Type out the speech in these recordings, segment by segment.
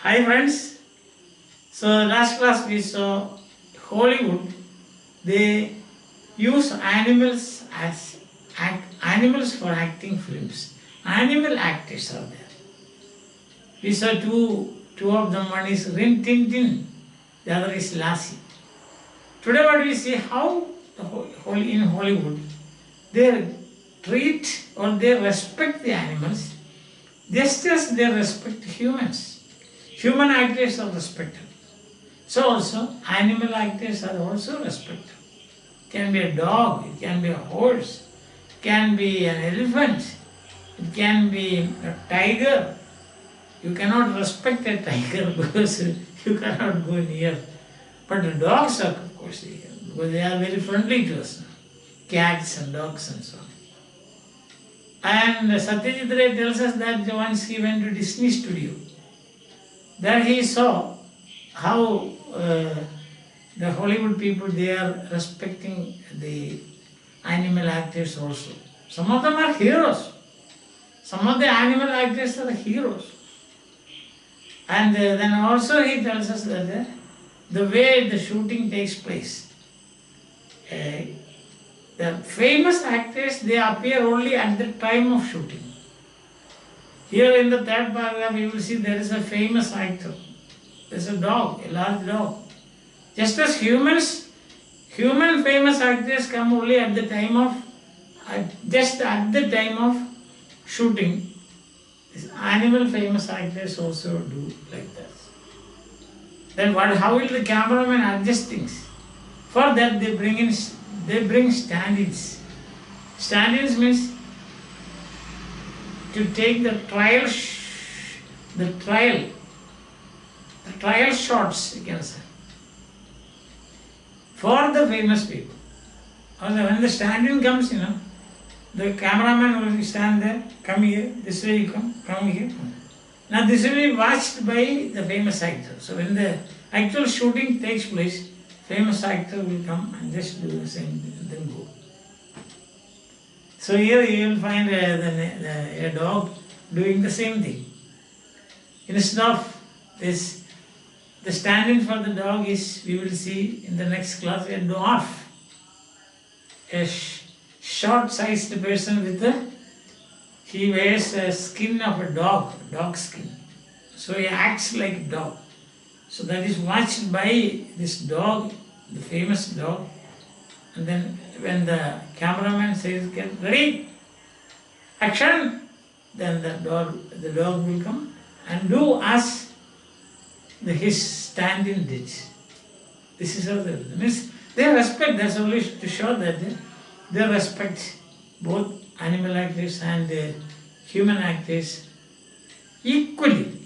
Hi friends. So last class we saw Hollywood. They use animals for acting films. Animal actors are there. We saw two of them. One is Rin Tin Tin, the other is Lassie. Today what we see how in Hollywood they treat or they respect the animals just as they respect humans. Human actors are respected. So also animal actors are also respected. It can be a dog, it can be a horse, it can be an elephant, it can be a tiger. You cannot respect a tiger because you cannot go near. But the dogs are, of course, because they are very friendly to us. Cats and dogs and so on. And Satyajit Ray tells us that once he went to Disney studio, there he saw how the Hollywood people, they are respecting the animal actors also. Some of them are heroes. Some of the animal actors are heroes. And then also he tells us that the way the shooting takes place, the famous actors, they appear only at the time of shooting. Here in the third paragraph you will see there is a famous actor. There is a dog, a large dog. Just as humans, human famous actors come only at the time of, just at the time of shooting. These animal famous actors also do like that. Then how will the cameraman adjust things? For that they bring stand-ins. Stand-ins means to take the trial shots, you can say, for the famous people. When the stand-in comes, the cameraman will stand there, come here, this way you come here. Now this will be watched by the famous actor. So when the actual shooting takes place, famous actor will come and just do the same thing and then go. So here you will find a dog doing the same thing. Instead of this, the stand-in for the dog is, we will see in the next class, a dwarf, a short-sized person he wears a skin of a dog skin. So he acts like a dog. So that is watched by this dog, the famous dog. And then when the cameraman says, get ready, action, then the dog will come and do as his stand-in did. This is how they respect, that's only to show that they respect both animal actors and human actors equally.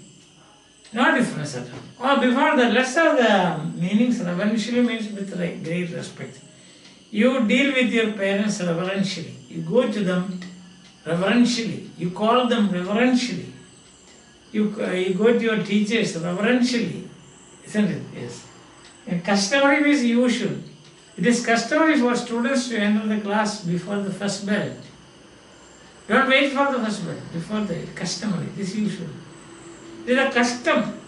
No difference at all. Or before that, let's have the meanings. Reverentially means with great respect. You deal with your parents reverentially. You go to them reverentially. You call them reverentially. You go to your teachers reverentially. Isn't it? Yes. And customary means usual. It is customary for students to enter the class before the first bell. Don't wait for the first bell. Before the customary. It is usual. It is a custom.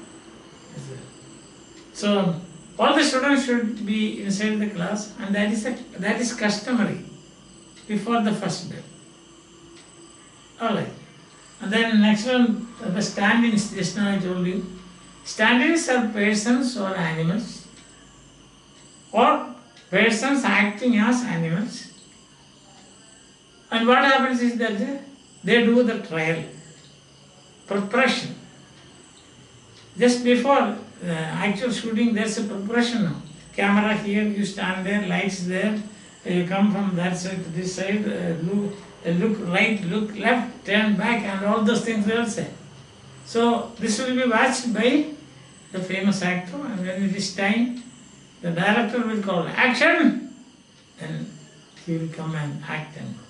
So all the students should be inside the class, and that is customary before the first bell. Alright. And then next one, the stand-ins, just now I told you. Stand-ins are persons or animals, or persons acting as animals. And what happens is that they do the trial, preparation. Just before actual shooting, there's a preparation now. Camera here, you stand there, lights there, you come from that side to this side, look right, look left, turn back, and all those things they will say. So this will be watched by the famous actor, and when it is time, the director will call action, then he will come and act and go.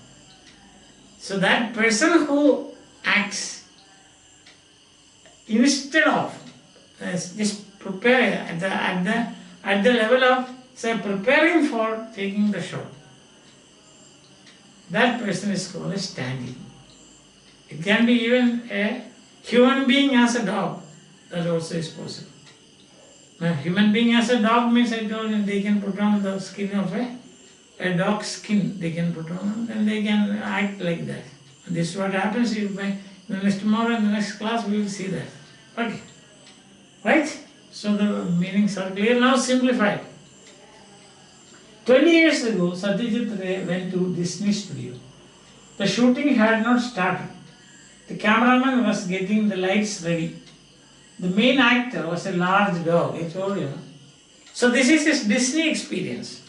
So that person who acts, instead of just prepare at the level of, say, preparing for taking the shot, that person is called a stand-in. It can be even a human being as a dog. That also is possible. Now, human being as a dog means, I told you, they can put on the skin of a dog skin, they can put on, and they can act like that. And this is what happens if tomorrow in the next class we will see that. Okay. Right? So the meanings are clear. Now simplified. 20 years ago, Satyajit Ray went to Disney studio. The shooting had not started. The cameraman was getting the lights ready. The main actor was a large dog, I told you. So this is his Disney experience.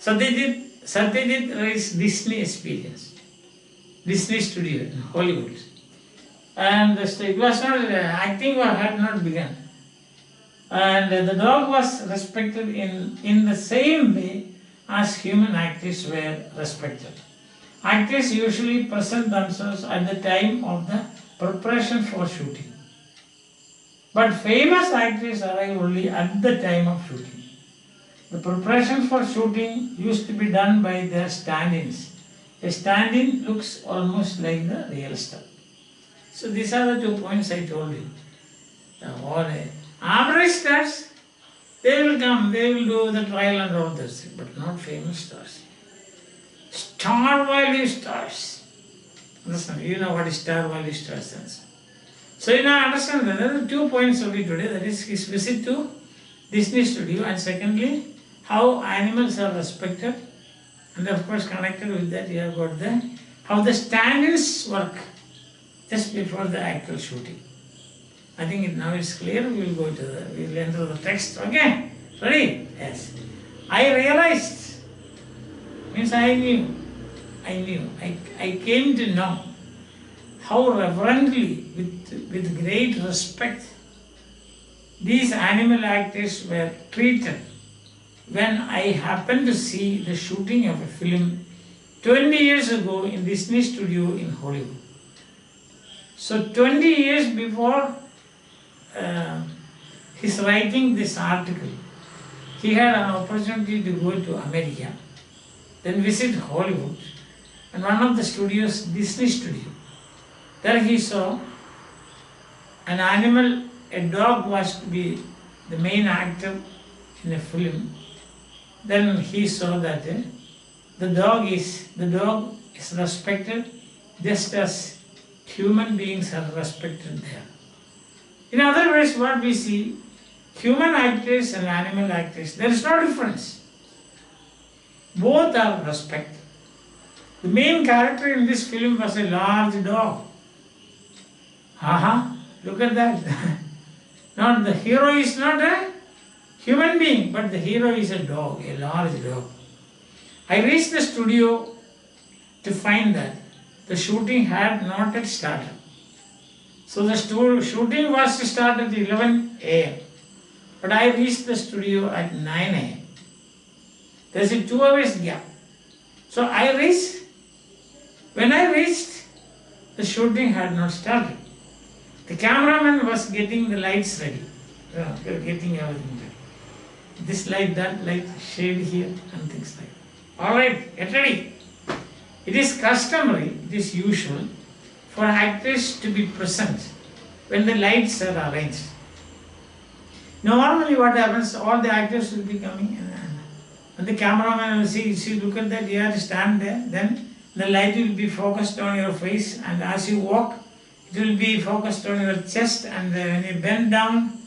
Satyajit Ray's Disney experience. Disney studio in Hollywood. And it was not, acting had not begun. And the dog was respected in the same way as human actors were respected. Actors usually present themselves at the time of the preparation for shooting. But famous actors arrive only at the time of shooting. The preparation for shooting used to be done by their stand-ins. A stand-in looks almost like the real star. So these are the 2 points I told you. All average stars, they will come, they will do the trial and all this, but not famous stars. Star value stars. Understand? You know what is star value stars sense. So you now understand that there are 2 points only today, that is his visit to Disney studio, and secondly, how animals are respected, and of course connected with that you have got how the stand-ins work just before the actual shooting. I think now it's clear. We will go to we will enter the text. Okay, ready? Yes. I realized, means I knew, I came to know how reverently, with great respect, these animal actors were treated when I happened to see the shooting of a film 20 years ago in Disney studio in Hollywood. So 20 years before his writing this article, he had an opportunity to go to America, then visit Hollywood, and one of the studios, Disney studio. There he saw an animal, a dog was to be the main actor in a film. Then he saw that the dog is respected just as human beings are respected there. In other words, what we see, human actors and animal actors, there is no difference. Both are respected. The main character in this film was a large dog. Look at that. Not the hero is not a human being, but the hero is a dog, a large dog. I reached the studio to find that the shooting had not yet started. So the shooting was to start at 11 a.m. But I reached the studio at 9 a.m. There's a 2 hours gap. So when I reached, the shooting had not started. The cameraman was getting the lights ready, getting everything ready. This light, that light, shade here, and things like that. Alright, get ready. It is customary, it is usual for actors to be present when the lights are arranged. Normally what happens, all the actors will be coming and the cameraman will see, look at that, you have to stand there, then the light will be focused on your face, and as you walk, it will be focused on your chest, and when you bend down,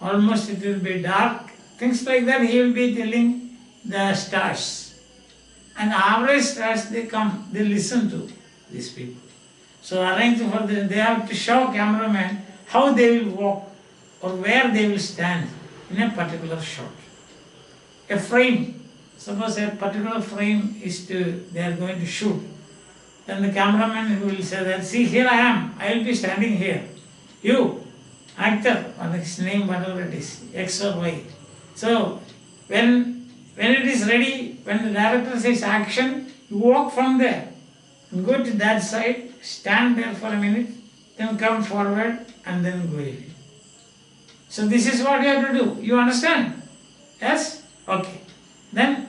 almost it will be dark. Things like that, he will be telling the stars. And average stars, they come, they listen to these people. So arrange for them, they have to show cameraman how they will walk or where they will stand in a particular shot. A frame, suppose a particular frame they are going to shoot. Then the cameraman will say that, see, here I am, I will be standing here. You, actor, or his name, whatever it is, X or Y. So, when it is ready, when the director says action, you walk from there, and go to that side, stand there for a minute, then come forward, and then go away. So this is what you have to do. You understand? Yes? Okay. Then,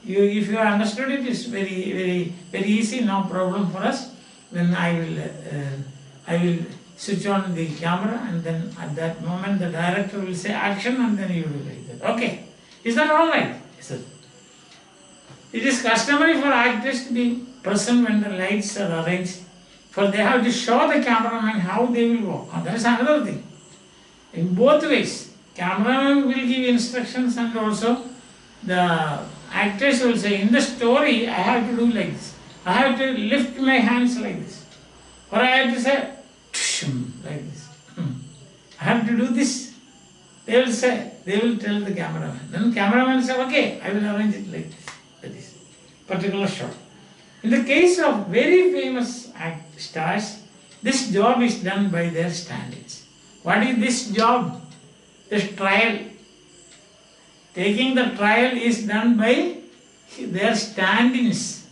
if you understood it, it's very, very, very easy, no problem for us. Then I will switch on the camera, and then at that moment the director will say action, and then you do like that. Okay. Is that all right? Yes. It is customary for actors to be present when the lights are arranged, for they have to show the cameraman how they will walk. Oh, that is another thing. In both ways, cameraman will give instructions, and also the actors will say, in the story, I have to do like this. I have to lift my hands like this. Or I have to say, like this. I have to do this. They will say, they will tell the cameraman. Then cameraman will say, okay, I will arrange it like this, like this particular shot. In the case of very famous stars, this job is done by their stand-ins. What is this job? This trial. Taking the trial is done by their stand-ins.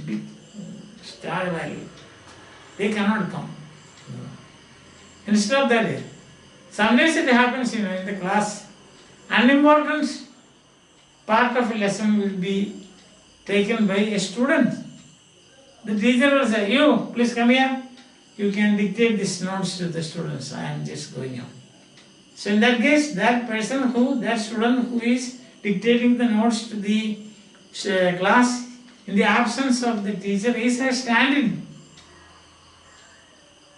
Big star value. They cannot come. Instead of that, sometimes it happens, in the class, unimportant part of a lesson will be taken by a student. The teacher will say, you, please come here. You can dictate these notes to the students. I am just going on. So in that case, that student who is dictating the notes to the class, in the absence of the teacher, is a stand-in.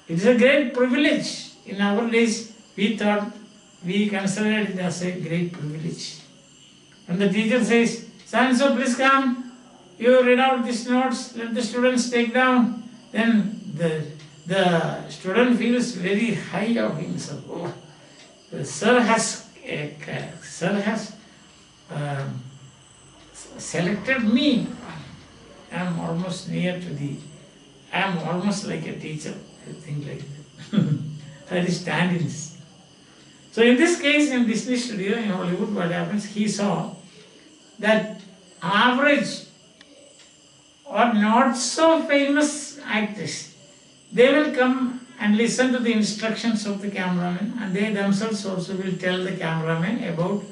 It is a great privilege. In our days, we considered it as a great privilege. When the teacher says, so please come, you read out these notes, let the students take down, then the student feels very high of himself. Oh, the sir has selected me. I am almost like a teacher, I think like that. That is stand-ins. So in this case, in Disney studio in Hollywood, what happens, he saw that average or not so famous actors, they will come and listen to the instructions of the cameraman, and they themselves also will tell the cameraman about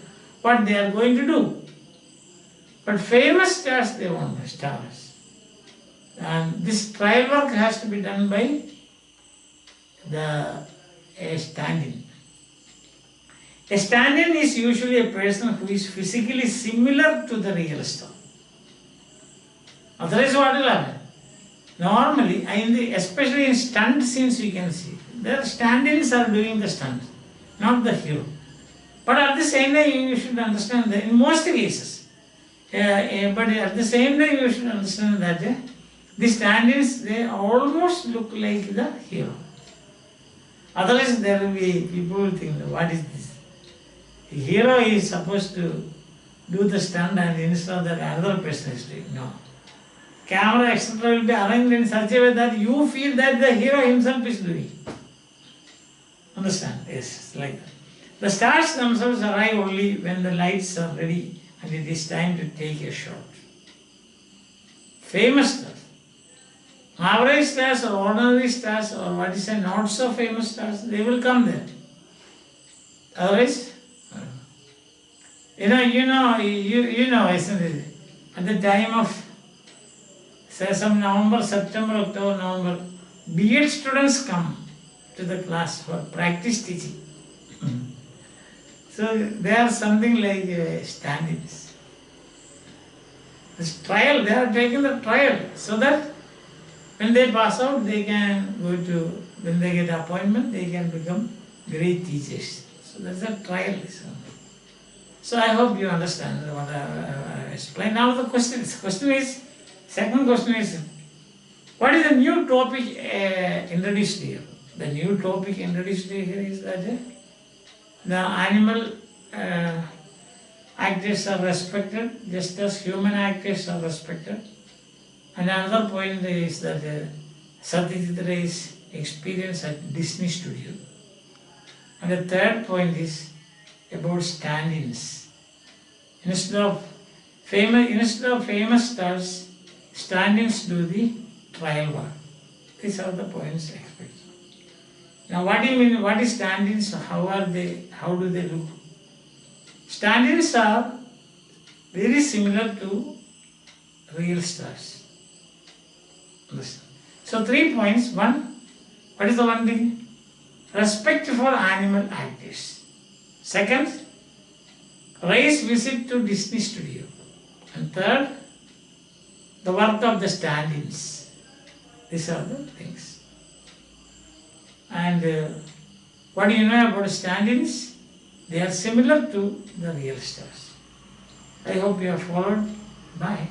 what they are going to do. But famous stars, they want stars. And this trial work has to be done by a stand-in. A stand-in is usually a person who is physically similar to the real star. Otherwise, what will happen? Normally, especially in stunt scenes, you can see, the stand-ins are doing the stunt, not the hero. But at the same time, you should understand that in most cases, but at the same time, you should understand that the stand-ins, they almost look like the hero. Otherwise, there will be people who think, what is this? The hero is supposed to do the stunt, and instead of that, another person is doing. No. Camera, etc. will be arranged in such a way that you feel that the hero himself is doing. Understand? Yes, it's like that. The stars themselves arrive only when the lights are ready and it is time to take a shot. Famous stars. Average stars or ordinary stars or what is a not so famous stars, they will come there. Otherwise, you know, isn't it? At the time of, say, some November, September, October, November, B.Ed students come to the class for practice teaching. So they are something like stand-ins. This trial, they are taking the trial so that when they pass out, they can go to, when they get appointment, they can become great teachers. So that's a trial. So I hope you understand what I explained. Now the question is, second question is, what is the new topic introduced here? The new topic introduced here is that the animal actors are respected just as human actors are respected. And another point is that Satyajit Ray's experience at Disney Studio. And the third point is about stand-ins. Instead of famous stars, stand-ins do the trial work. These are the points expected. Now, what do you mean? What is stand-ins? How do they look? Stand-ins are very similar to real stars. So 3 points. One, What is the one thing? Respect for animal actors. Second, race visit to Disney studio. And third, the work of the stand-ins. These are the things. And what do you know about stand-ins? They are similar to the real stars. I hope you have followed. Bye.